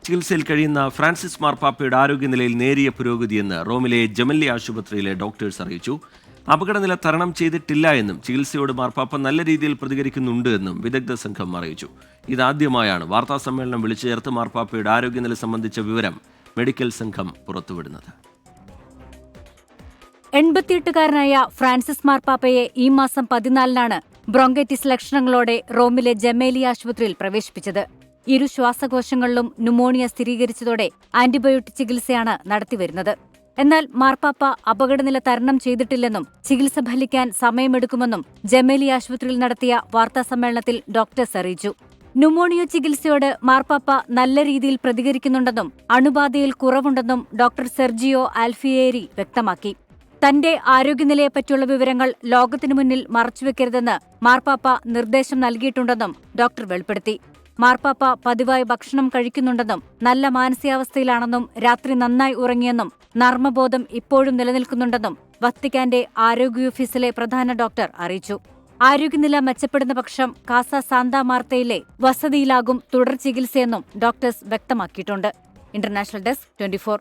ചികിത്സയിൽ കഴിയുന്ന ഫ്രാൻസിസ് മാർപ്പാപ്പയുടെ ആരോഗ്യനിലയിൽ നേരിയ പുരോഗതിയെന്ന് റോമിലെ ജെമല്ലി ആശുപത്രിയിലെ ഡോക്ടേഴ്സ് അറിയിച്ചു. അപകടനില തരണം ചെയ്തിട്ടില്ല എന്നും ചികിത്സയോട് മാർപ്പാപ്പ നല്ല രീതിയിൽ പ്രതികരിക്കുന്നുണ്ട് എന്നും വിദഗ്ധ സംഘം അറിയിച്ചു. ഇതാദ്യമായാണ് വാർത്താസമ്മേളനം വിളിച്ചു ചേർത്ത് മാർപ്പാപ്പയുടെ ആരോഗ്യനില സംബന്ധിച്ച വിവരം മെഡിക്കൽ സംഘം പുറത്തുവിടുന്നത്. 88-കാരനായ ഫ്രാൻസിസ് മാർപ്പാപ്പയെ ഈ മാസം 14-നാണ് ബ്രോങ്കൈറ്റിസ് ലക്ഷണങ്ങളോടെ റോമിലെ ജമേലി ആശുപത്രിയിൽ പ്രവേശിപ്പിച്ചത്. ഇരു ശ്വാസകോശങ്ങളിലും ന്യൂമോണിയ സ്ഥിരീകരിച്ചതോടെ ആന്റിബയോട്ടിക് ചികിത്സയാണ് നടത്തിവരുന്നത്. എന്നാൽ മാർപ്പാപ്പ അപകടനില തരണം ചെയ്തിട്ടില്ലെന്നും ചികിത്സ ഫലിക്കാൻ സമയമെടുക്കുമെന്നും ജമേലി ആശുപത്രിയിൽ നടത്തിയ വാർത്താസമ്മേളനത്തിൽ ഡോക്ടേഴ്സ് അറിയിച്ചു. ന്യൂമോണിയ ചികിത്സയോട് മാർപ്പാപ്പ നല്ല രീതിയിൽ പ്രതികരിക്കുന്നുണ്ടെന്നും അണുബാധയിൽ കുറവുണ്ടെന്നും ഡോക്ടർ സെർജിയോ ആൽഫിയേരി വ്യക്തമാക്കി. തന്റെ ആരോഗ്യനിലയെപ്പറ്റിയുള്ള വിവരങ്ങൾ ലോകത്തിനു മുന്നിൽ മറച്ചുവെക്കരുതെന്ന് മാർപ്പാപ്പ നിർദ്ദേശം നൽകിയിട്ടുണ്ടെന്നും ഡോക്ടർ വെളിപ്പെടുത്തി. മാർപ്പാപ്പ പതിവായി ഭക്ഷണം കഴിക്കുന്നുണ്ടെന്നും നല്ല മാനസികാവസ്ഥയിലാണെന്നും രാത്രി നന്നായി ഉറങ്ങിയെന്നും നർമ്മബോധം ഇപ്പോഴും നിലനിൽക്കുന്നുണ്ടെന്നും വത്തിക്കാന്റെ ആരോഗ്യ ഓഫീസിലെ പ്രധാന ഡോക്ടർ അറിയിച്ചു. ആരോഗ്യനില മെച്ചപ്പെടുന്ന പക്ഷം കാസ സാന്താ മാർത്തയിലെ വസതിയിലാകും തുടർ ചികിത്സയെന്നും ഡോക്ടേഴ്സ് വ്യക്തമാക്കിയിട്ടുണ്ട്. International desk 24.